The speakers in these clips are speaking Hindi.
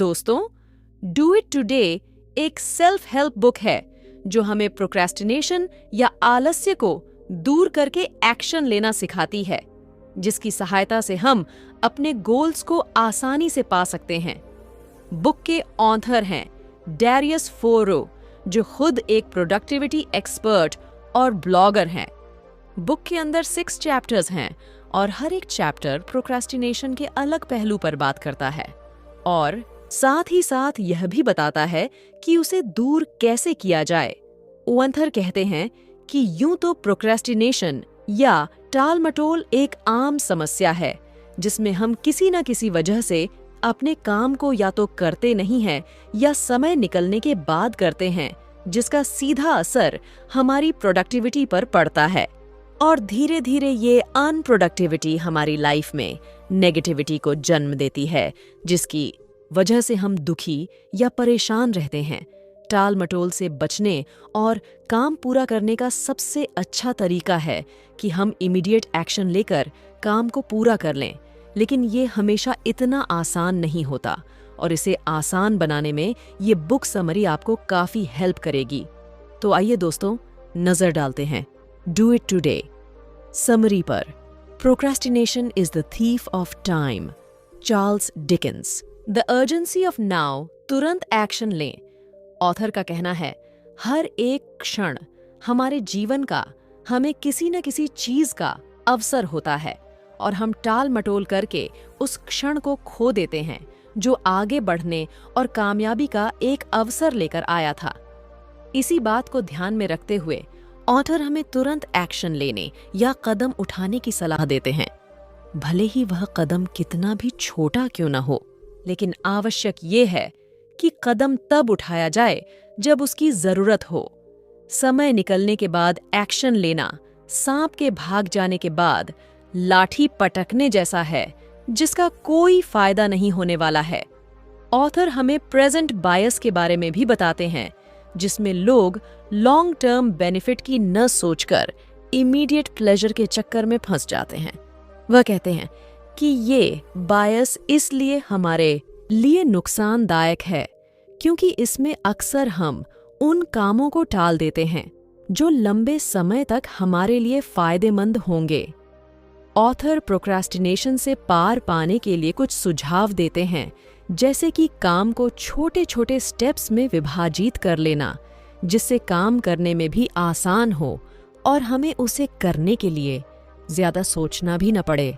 दोस्तों, डू इट टुडे एक सेल्फ हेल्प बुक है जो हमें प्रोक्रेस्टिनेशन या आलस्य को दूर करके एक्शन लेना सिखाती है, जिसकी सहायता से हम अपने गोल्स को आसानी से पा सकते हैं। बुक के ऑथर हैं डैरियस फोरो, जो खुद एक प्रोडक्टिविटी एक्सपर्ट और ब्लॉगर हैं। बुक के अंदर 6 चैप्टर्स हैं और हर एक चैप्टर प्रोक्रेस्टिनेशन के अलग पहलू पर बात करता है और साथ ही साथ यह भी बताता है कि उसे दूर कैसे किया जाए। ऑथर कहते हैं कि यूं तो प्रोक्रेस्टिनेशन या टाल-मटोल एक आम समस्या है, जिसमें हम किसी न किसी वजह से अपने काम को या तो करते नहीं हैं या समय निकलने के बाद करते हैं, जिसका सीधा असर हमारी प्रोडक्टिविटी पर पड़ता है और धीरे धीरे ये अनप्रोडक्टिविटी हमारी लाइफ में नेगेटिविटी को जन्म देती है, जिसकी वजह से हम दुखी या परेशान रहते हैं। टाल मटोल से बचने और काम पूरा करने का सबसे अच्छा तरीका है कि हम इमीडिएट एक्शन लेकर काम को पूरा कर लें, लेकिन ये हमेशा इतना आसान नहीं होता और इसे आसान बनाने में ये बुक समरी आपको काफ़ी हेल्प करेगी। तो आइए दोस्तों, नज़र डालते हैं डू इट टुडे समरी पर। Procrastination is the thief of time, Charles Dickens. The urgency of now, तुरंत एक्शन लें। ऑथर का कहना है, हर एक क्षण हमारे जीवन का हमें किसी न किसी चीज का अवसर होता है और हम टाल मटोल करके उस क्षण को खो देते हैं जो आगे बढ़ने और कामयाबी का एक अवसर लेकर आया था। इसी बात को ध्यान में रखते हुए ऑथर हमें तुरंत एक्शन लेने या कदम उठाने की सलाह देते हैं, भले ही वह कदम कितना भी छोटा क्यों न हो। लेकिन आवश्यक ये है कि कदम तब उठाया जाए जब उसकी जरूरत हो। समय निकलने के बाद एक्शन लेना सांप के भाग जाने के बाद लाठी पटकने जैसा है, जिसका कोई फायदा नहीं होने वाला है। ऑथर हमें प्रेजेंट बायस के बारे में भी बताते हैं, जिसमें लोग लॉन्ग टर्म बेनिफिट की न सोचकर इमीडिएट प्लेजर के चक्कर में फंस जाते हैं। वह कहते हैं कि ये बायस इसलिए हमारे लिए नुकसानदायक है क्योंकि इसमें अक्सर हम उन कामों को टाल देते हैं जो लंबे समय तक हमारे लिए फायदेमंद होंगे। ऑथर प्रोक्रेस्टिनेशन से पार पाने के लिए कुछ सुझाव देते हैं, जैसे कि काम को छोटे छोटे स्टेप्स में विभाजित कर लेना, जिससे काम करने में भी आसान हो और हमें उसे करने के लिए ज्यादा सोचना भी न पड़े।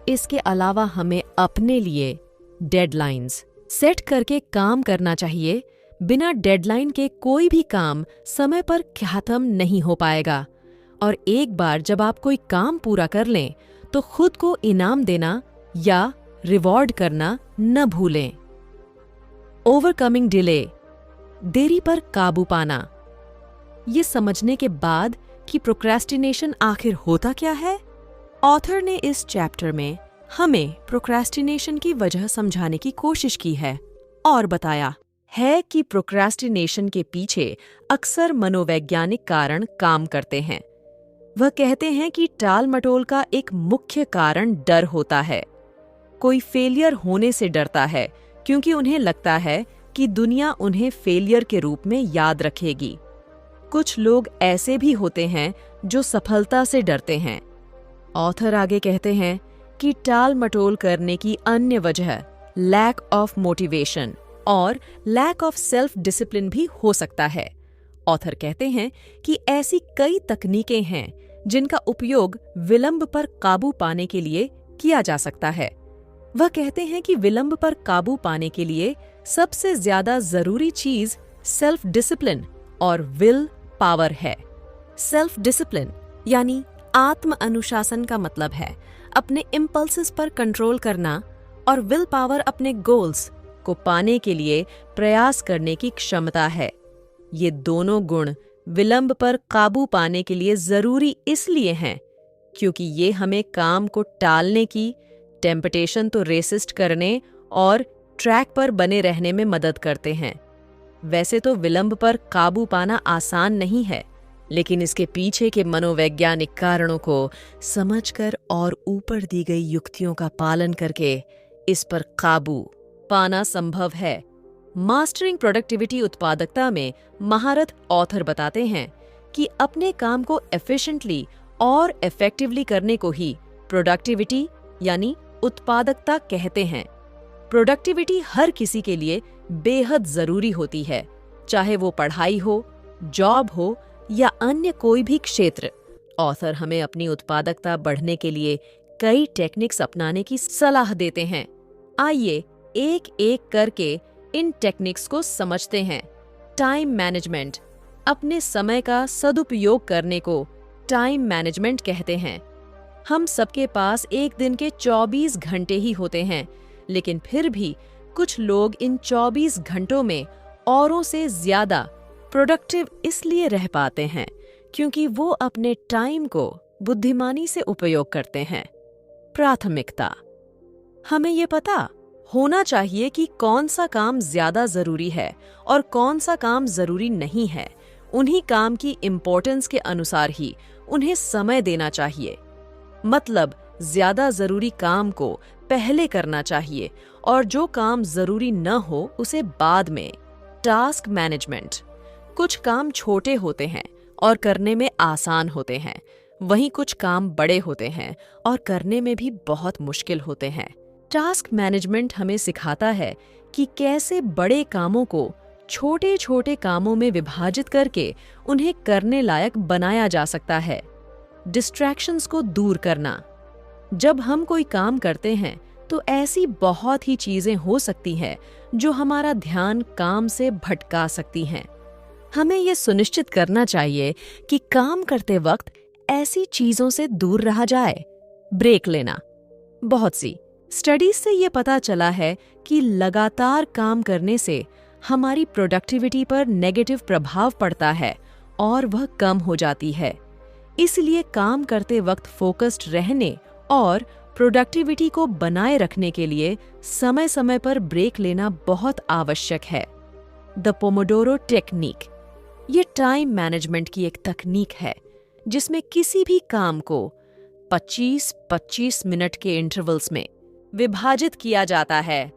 इसके अलावा हमें अपने लिए डेडलाइंस सेट करके काम करना चाहिए। बिना डेडलाइन के कोई भी काम समय पर खत्म नहीं हो पाएगा और एक बार जब आप कोई काम पूरा कर लें तो खुद को इनाम देना या रिवॉर्ड करना न भूलें। ओवरकमिंग डिले, देरी पर काबू पाना। ये समझने के बाद कि प्रोक्रेस्टिनेशन आखिर होता क्या है, ऑथर ने इस चैप्टर में हमें प्रोक्रेस्टिनेशन की वजह समझाने की कोशिश की है और बताया है कि प्रोक्रेस्टिनेशन के पीछे अक्सर मनोवैज्ञानिक कारण काम करते हैं। वह कहते हैं कि टाल मटोल का एक मुख्य कारण डर होता है। कोई फेलियर होने से डरता है क्योंकि उन्हें लगता है कि दुनिया उन्हें फेलियर के रूप में याद रखेगी। कुछ लोग ऐसे भी होते हैं जो सफलता से डरते हैं। ऑथर आगे कहते हैं कि टाल मटोल करने की अन्य वजह लैक ऑफ मोटिवेशन और लैक ऑफ सेल्फ डिसिप्लिन भी हो सकता है। ऑथर कहते हैं कि ऐसी कई तकनीकें हैं जिनका उपयोग विलंब पर काबू पाने के लिए किया जा सकता है। वह कहते हैं कि विलंब पर काबू पाने के लिए सबसे ज्यादा जरूरी चीज सेल्फ डिसिप्लिन और विल पावर है। सेल्फ डिसिप्लिन यानी आत्म अनुशासन का मतलब है अपने इम्पल्सेस पर कंट्रोल करना और विल पावर अपने गोल्स को पाने के लिए प्रयास करने की क्षमता है। ये दोनों गुण विलंब पर काबू पाने के लिए जरूरी इसलिए हैं क्योंकि ये हमें काम को टालने की, टेम्पटेशन तो रेसिस्ट करने और ट्रैक पर बने रहने में मदद करते हैं। वैसे तो विलंब पर काबू पाना आसान नहीं है, लेकिन इसके पीछे के मनोवैज्ञानिक कारणों को समझकर और ऊपर दी गई युक्तियों का पालन करके इस पर काबू पाना संभव है। मास्टरिंग प्रोडक्टिविटी उत्पादकता में महारत ऑथर बताते हैं कि अपने काम को एफिशिएंटली और इफेक्टिवली करने को ही प्रोडक्टिविटी यानी उत्पादकता कहते हैं। प्रोडक्टिविटी हर किसी के लिए बेहद जरूरी होती है, चाहे वो पढ़ाई हो, जॉब हो या अन्य कोई भी क्षेत्र। ऑथर हमें अपनी उत्पादकता बढ़ने के लिए कई टेक्निक्स अपनाने की सलाह देते हैं। आइए एक एक करके इन टेक्निक्स को समझते हैं। टाइम मैनेजमेंट, अपने समय का सदुपयोग करने को टाइम मैनेजमेंट कहते हैं। हम सबके पास एक दिन के 24 घंटे ही होते हैं, लेकिन फिर भी कुछ लोग इन 24 घंटों में औरों से ज्यादा प्रोडक्टिव इसलिए रह पाते हैं क्योंकि वो अपने टाइम को बुद्धिमानी से उपयोग करते हैं। प्राथमिकता, हमें ये पता होना चाहिए कि कौन सा काम ज्यादा जरूरी है और कौन सा काम जरूरी नहीं है। उन्हीं काम की इम्पोर्टेंस के अनुसार ही उन्हें समय देना चाहिए। मतलब ज्यादा जरूरी काम को पहले करना चाहिए और जो काम जरूरी न हो उसे बाद में। टास्क मैनेजमेंट, कुछ काम छोटे होते हैं और करने में आसान होते हैं, वहीं कुछ काम बड़े होते हैं और करने में भी बहुत मुश्किल होते हैं। टास्क मैनेजमेंट हमें सिखाता है कि कैसे बड़े कामों को छोटे छोटे कामों में विभाजित करके उन्हें करने लायक बनाया जा सकता है। डिस्ट्रैक्शंस को दूर करना, जब हम कोई काम करते हैं तो ऐसी बहुत ही चीजें हो सकती हैं जो हमारा ध्यान काम से भटका सकती हैं। हमें ये सुनिश्चित करना चाहिए कि काम करते वक्त ऐसी चीजों से दूर रहा जाए। ब्रेक लेना, बहुत सी स्टडीज से ये पता चला है कि लगातार काम करने से हमारी प्रोडक्टिविटी पर नेगेटिव प्रभाव पड़ता है और वह कम हो जाती है। इसलिए काम करते वक्त फोकस्ड रहने और प्रोडक्टिविटी को बनाए रखने के लिए समय समय पर ब्रेक लेना बहुत आवश्यक है। द पोमोडोरो टेक्निक, ये टाइम मैनेजमेंट की एक तकनीक है जिसमें किसी भी काम को 25-25 मिनट के इंटरवल्स में विभाजित किया जाता है।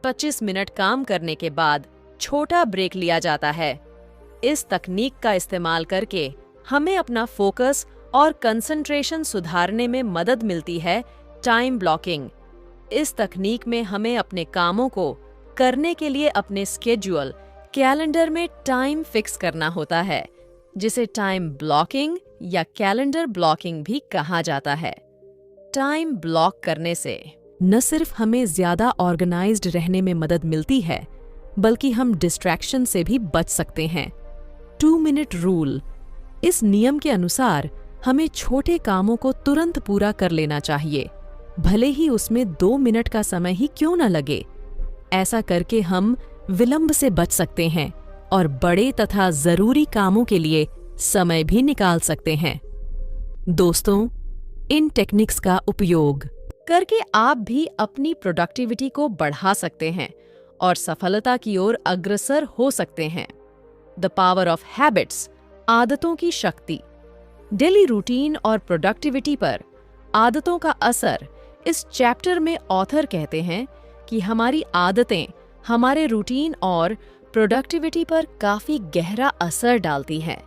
25 मिनट काम करने के बाद छोटा ब्रेक लिया जाता है। इस तकनीक का इस्तेमाल करके हमें अपना फोकस और कंसंट्रेशन सुधारने में मदद मिलती है। टाइम ब्लॉकिंग, इस तकनीक में हमें अपने कामों को करने के लिए अपने स्केड्यूल कैलेंडर में टाइम फिक्स करना होता है, जिसे टाइम ब्लॉकिंग या कैलेंडर ब्लॉकिंग भी कहा जाता है। टाइम ब्लॉक करने से न सिर्फ हमें ज्यादा ऑर्गेनाइज्ड रहने में मदद मिलती है, बल्कि हम डिस्ट्रैक्शन से भी बच सकते हैं। 2 मिनट रूल, इस नियम के अनुसार हमें छोटे कामों को तुरंत पूरा कर लेना चाहिए, भले ही उसमें 2 मिनट का समय ही क्यों न लगे। ऐसा करके हम विलंब से बच सकते हैं और बड़े तथा जरूरी कामों के लिए समय भी निकाल सकते हैं। दोस्तों, इन टेक्निक्स का उपयोग करके आप भी अपनी प्रोडक्टिविटी को बढ़ा सकते हैं और सफलता की ओर अग्रसर हो सकते हैं। द पावर ऑफ हैबिट्स, आदतों की शक्ति। डेली रूटीन और प्रोडक्टिविटी पर आदतों का असर, इस चैप्टर में ऑथर कहते हैं कि हमारी आदतें हमारे रूटीन और प्रोडक्टिविटी पर काफी गहरा असर डालती हैं।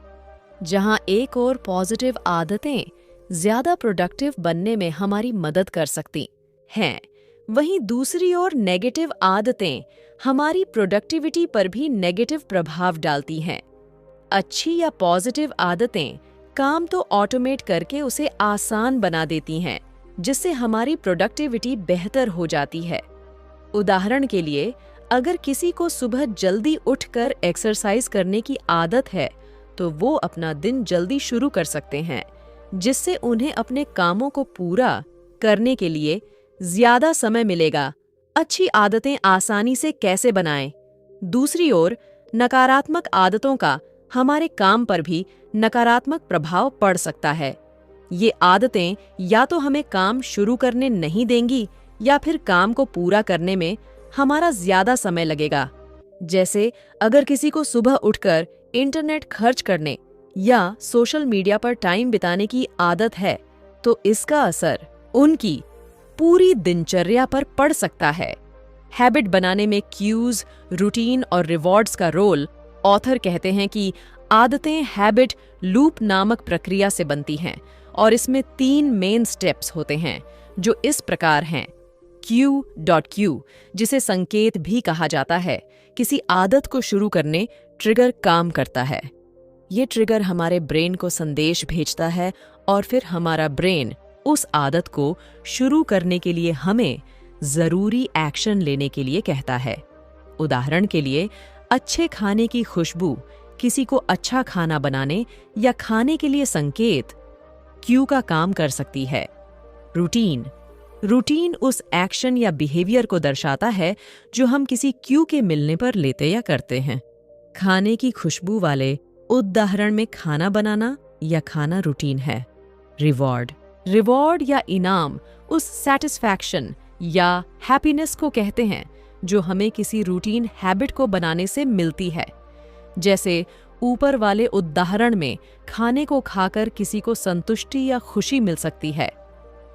जहां एक और पॉजिटिव आदतें ज्यादा प्रोडक्टिव बनने में हमारी मदद कर सकती हैं, वहीं दूसरी ओर नेगेटिव आदतें हमारी प्रोडक्टिविटी पर भी नेगेटिव प्रभाव डालती हैं। अच्छी या पॉजिटिव आदतें काम तो ऑटोमेट करके उसे आसान बना देती हैं, जिससे हमारी प्रोडक्टिविटी बेहतर हो जाती है। उदाहरण के लिए, अगर किसी को सुबह जल्दी उठकर एक्सरसाइज करने की आदत है, तो वो अपना दिन जल्दी शुरू कर सकते हैं, जिससे उन्हें अपने कामों को पूरा करने के लिए ज्यादा समय मिलेगा। अच्छी आदतें आसानी से कैसे बनाएं? दूसरी ओर, नकारात्मक आदतों का हमारे काम पर भी नकारात्मक प्रभाव पड़ सकता है। ये आदतें या तो हमें काम शुरू करने नहीं देंगी या फिर काम को पूरा करने में हमारा ज्यादा समय लगेगा। जैसे अगर किसी को सुबह उठकर इंटरनेट खर्च करने या सोशल मीडिया पर टाइम बिताने की आदत है, तो इसका असर उनकी पूरी दिनचर्या पर पड़ सकता है। हैबिट बनाने में क्यूज, रूटीन और रिवॉर्ड्स का रोल, ऑथर कहते हैं कि आदतें हैबिट लूप नामक प्रक्रिया से बनती हैं और इसमें 3 मेन स्टेप्स होते हैं जो इस प्रकार हैं। Q.Q, जिसे संकेत भी कहा जाता है, किसी आदत को शुरू करने ट्रिगर काम करता है। ये ट्रिगर हमारे ब्रेन को संदेश भेजता है और फिर हमारा ब्रेन उस आदत को शुरू करने के लिए हमें जरूरी एक्शन लेने के लिए कहता है। उदाहरण के लिए, अच्छे खाने की खुशबू किसी को अच्छा खाना बनाने या खाने के लिए संकेत क्यू का काम कर सकती है। रूटीन उस एक्शन या बिहेवियर को दर्शाता है जो हम किसी क्यू के मिलने पर लेते या करते हैं। खाने की खुशबू वाले उदाहरण में खाना बनाना या खाना रूटीन है। रिवॉर्ड या इनाम उस सैटिस्फैक्शन या हैप्पीनेस को कहते हैं जो हमें किसी रूटीन हैबिट को बनाने से मिलती है। जैसे ऊपर वाले उदाहरण में खाने को खाकर किसी को संतुष्टि या खुशी मिल सकती है।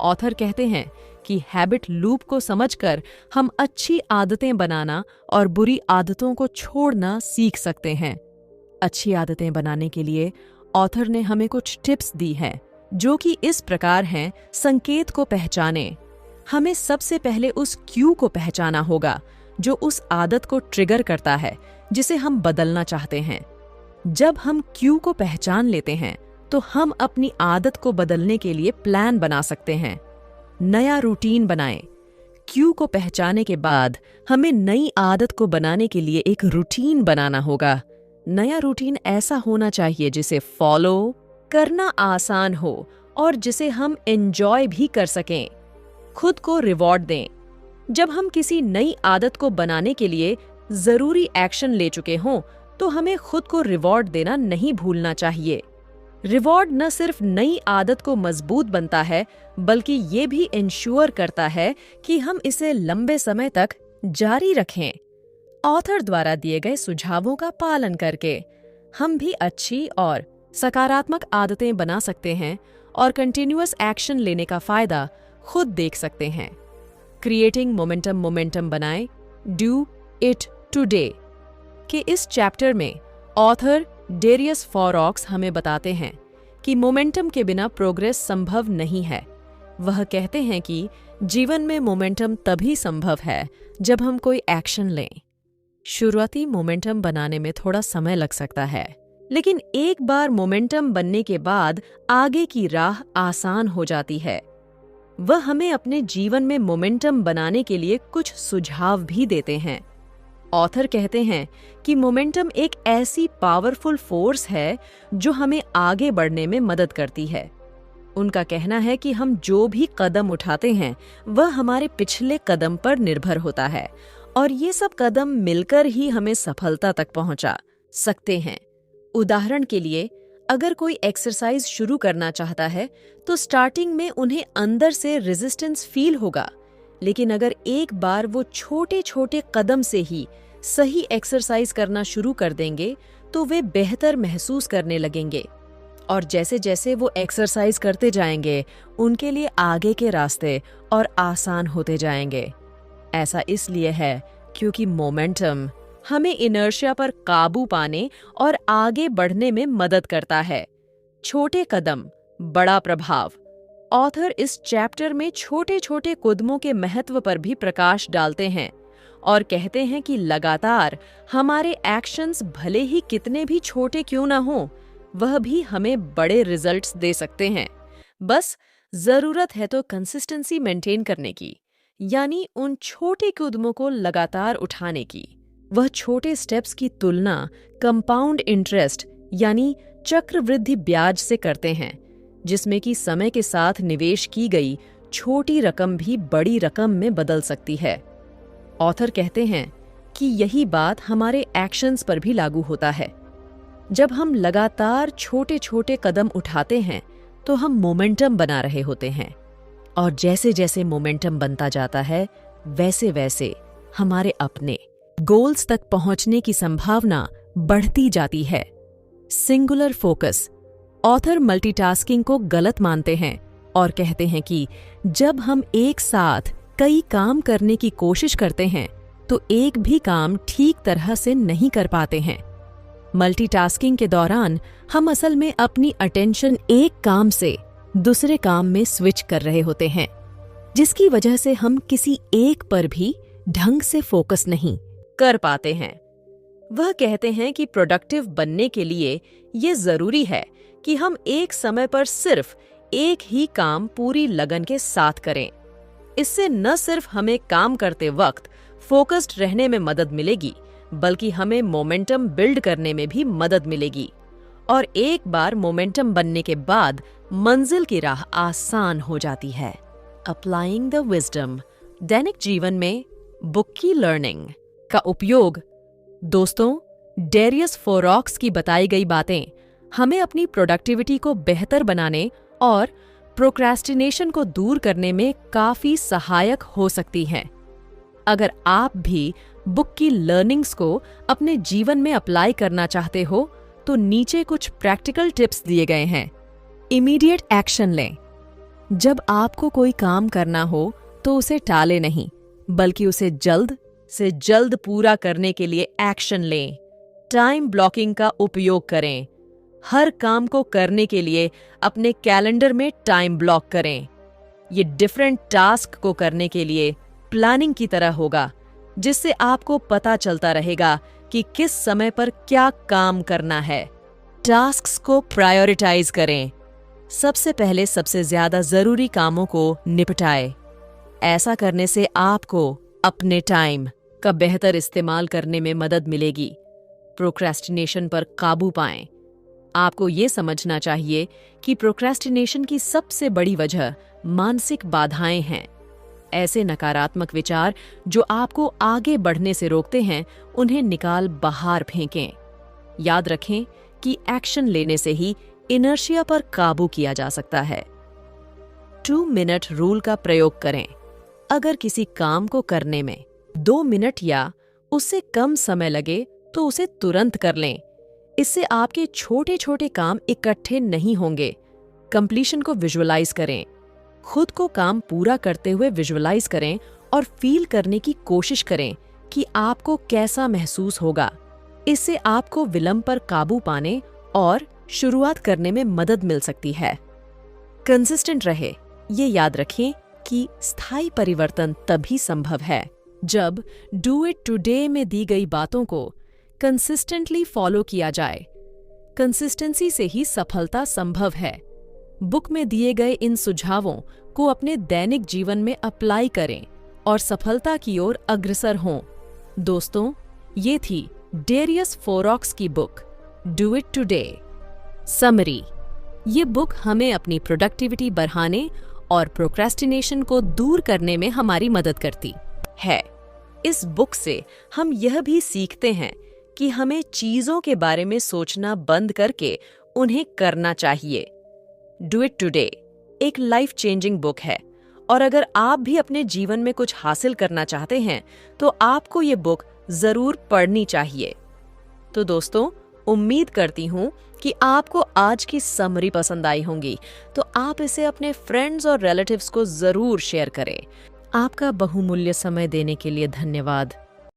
ऑथर कहते हैं कि हैबिट लूप को समझकर हम अच्छी आदतें बनाना और बुरी आदतों को छोड़ना सीख सकते हैं। अच्छी आदतें बनाने के लिए ऑथर ने हमें कुछ टिप्स दी हैं, जो कि इस प्रकार हैं। संकेत को पहचाने। हमें सबसे पहले उस क्यू को पहचाना होगा जो उस आदत को ट्रिगर करता है जिसे हम बदलना चाहते हैं। जब हम क्यू को पहचान लेते हैं तो हम अपनी आदत को बदलने के लिए प्लान बना सकते हैं। नया रूटीन बनाएं। क्यू को पहचाने के बाद हमें नई आदत को बनाने के लिए एक रूटीन बनाना होगा। नया रूटीन ऐसा होना चाहिए जिसे फॉलो करना आसान हो और जिसे हम एंजॉय भी कर सकें। खुद को रिवॉर्ड दें। जब हम किसी नई आदत को बनाने के लिए जरूरी एक्शन ले चुके हों तो हमें खुद को रिवॉर्ड देना नहीं भूलना चाहिए। रिवॉर्ड न सिर्फ नई आदत को मजबूत बनता है बल्कि ये भी इंश्योर करता है कि हम इसे लंबे समय तक जारी रखें। ऑथर द्वारा दिए गए सुझावों का पालन करके हम भी अच्छी और सकारात्मक आदतें बना सकते हैं और कंटिन्यूअस एक्शन लेने का फायदा खुद देख सकते हैं। क्रिएटिंग मोमेंटम बनाएं, डू इट टुडे के इस चैप्टर में ऑथर डेरियस फॉरऑक्स हमें बताते हैं कि मोमेंटम के बिना प्रोग्रेस संभव नहीं है। वह कहते हैं कि जीवन में मोमेंटम तभी संभव है जब हम कोई एक्शन लें। शुरुआती मोमेंटम बनाने में थोड़ा समय लग सकता है, लेकिन एक बार मोमेंटम बनने के बाद आगे की राह आसान हो जाती है। वह हमें अपने जीवन में मोमेंटम बनाने के लिए कुछ सुझाव भी देते हैं। ऑथर कहते हैं कि मोमेंटम एक ऐसी पावरफुल फोर्स है जो हमें आगे बढ़ने में मदद करती है। उनका कहना है कि हम जो भी कदम उठाते हैं वह हमारे पिछले कदम पर निर्भर होता है और ये सब कदम मिलकर ही हमें सफलता तक पहुंचा सकते हैं। उदाहरण के लिए, अगर कोई एक्सरसाइज शुरू करना चाहता है तो स्टार्टिंग में उन्हें अंदर से रेजिस्टेंस फील होगा, लेकिन अगर एक बार वो छोटे छोटे कदम से ही सही एक्सरसाइज करना शुरू कर देंगे तो वे बेहतर महसूस करने लगेंगे और जैसे जैसे वो एक्सरसाइज करते जाएंगे उनके लिए आगे के रास्ते और आसान होते जाएंगे। ऐसा इसलिए है क्योंकि मोमेंटम हमें इनर्शिया पर काबू पाने और आगे बढ़ने में मदद करता है। छोटे कदम, बड़ा प्रभाव। ऑथर इस चैप्टर में छोटे छोटे कदमों के महत्व पर भी प्रकाश डालते हैं और कहते हैं कि लगातार हमारे एक्शंस भले ही कितने भी छोटे क्यों ना हों, वह भी हमें बड़े रिजल्ट्स दे सकते हैं। बस जरूरत है तो कंसिस्टेंसी मेंटेन करने की, यानी उन छोटे कदमों को लगातार उठाने की। वह छोटे स्टेप्स की तुलना कंपाउंड इंटरेस्ट यानी चक्रवृद्धि ब्याज से करते हैं, जिसमें कि समय के साथ निवेश की गई छोटी रकम भी बड़ी रकम में बदल सकती है। ऑथर कहते हैं कि यही बात हमारे एक्शंस पर भी लागू होता है। जब हम लगातार छोटे छोटे कदम उठाते हैं तो हम मोमेंटम बना रहे होते हैं और जैसे जैसे मोमेंटम बनता जाता है वैसे वैसे हमारे अपने गोल्स तक पहुंचने की संभावना बढ़ती जाती है। Singular focus. ऑथर मल्टीटास्किंग को गलत मानते हैं और कहते हैं कि जब हम एक साथ कई काम करने की कोशिश करते हैं तो एक भी काम ठीक तरह से नहीं कर पाते हैं। मल्टीटास्किंग के दौरान हम असल में अपनी अटेंशन एक काम से दूसरे काम में स्विच कर रहे होते हैं, जिसकी वजह से हम किसी एक पर भी ढंग से फोकस नहीं कर पाते हैं। वह कहते हैं कि प्रोडक्टिव बनने के लिए ये जरूरी है कि हम एक समय पर सिर्फ एक ही काम पूरी लगन के साथ करें। इससे न सिर्फ हमें काम करते वक्त फोकस्ड रहने में मदद मिलेगी, बल्कि हमें मोमेंटम बिल्ड करने में भी मदद मिलेगी। और एक बार मोमेंटम बनने के बाद मंजिल की राह आसान हो जाती है। अप्लाइंग द विजडम, दैनिक जीवन में बुक की लर्निंग का उपयोग। दोस्तों, डेरियस फोरॉक्स की बताई गई बातें हमें अपनी प्रोडक्टिविटी को बेहतर बनाने और प्रोक्रेस्टिनेशन को दूर करने में काफी सहायक हो सकती हैं। अगर आप भी बुक की लर्निंग्स को अपने जीवन में अप्लाई करना चाहते हो तो नीचे कुछ प्रैक्टिकल टिप्स दिए गए हैं। इमीडिएट एक्शन लें। जब आपको कोई काम करना हो तो उसे टाले नहीं, बल्कि उसे जल्द से जल्द पूरा करने के लिए एक्शन लें। टाइम ब्लॉकिंग का उपयोग करें। हर काम को करने के लिए अपने कैलेंडर में टाइम ब्लॉक करें। ये डिफरेंट टास्क को करने के लिए प्लानिंग की तरह होगा, जिससे आपको पता चलता रहेगा कि किस समय पर क्या काम करना है। टास्क्स को प्रायोरिटाइज करें। सबसे पहले सबसे ज्यादा जरूरी कामों को निपटाएं। ऐसा करने से आपको अपने टाइम का बेहतर इस्तेमाल करने में मदद मिलेगी। प्रोक्रेस्टिनेशन पर काबू पाएं। आपको ये समझना चाहिए कि प्रोक्रेस्टिनेशन की सबसे बड़ी वजह मानसिक बाधाएं हैं। ऐसे नकारात्मक विचार जो आपको आगे बढ़ने से रोकते हैं, उन्हें निकाल बाहर फेंकें। याद रखें कि एक्शन लेने से ही इनर्शिया पर काबू किया जा सकता है। 2 मिनट रूल का प्रयोग करें। अगर किसी काम को करने में 2 मिनट या उससे कम समय लगे तो उसे तुरंत कर लें। इससे आपके छोटे छोटे काम इकट्ठे नहीं होंगे। कंप्लीशन को विजुअलाइज करें। खुद को काम पूरा करते हुए विजुअलाइज करें और फील करने की कोशिश करें कि आपको कैसा महसूस होगा। इससे आपको विलंब पर काबू पाने और शुरुआत करने में मदद मिल सकती है। कंसिस्टेंट रहे। ये याद रखें कि स्थायी परिवर्तन तभी संभव है जब डू इट टुडे में दी गई बातों को कंसिस्टेंटली फॉलो किया जाए। कंसिस्टेंसी से ही सफलता संभव है। बुक में दिए गए इन सुझावों को अपने दैनिक जीवन में अप्लाई करें और सफलता की ओर अग्रसर हों। दोस्तों, ये थी डेरियस फोरॉक्स की book do it today. Summary: ये बुक हमें अपनी प्रोडक्टिविटी बढ़ाने और प्रोक्रेस्टिनेशन को दूर करने में हमारी मदद करती है। इस बुक से हम यह भी सीखते हैं कि हमें चीजों के बारे में सोचना बंद करके उन्हें करना चाहिए। डू इट टुडे एक लाइफ चेंजिंग बुक है और अगर आप भी अपने जीवन में कुछ हासिल करना चाहते हैं तो आपको ये बुक जरूर पढ़नी चाहिए। तो दोस्तों, उम्मीद करती हूँ कि आपको आज की समरी पसंद आई होंगी, तो आप इसे अपने फ्रेंड्स और रिलेटिव्स को जरूर शेयर करें। आपका बहुमूल्य समय देने के लिए धन्यवाद।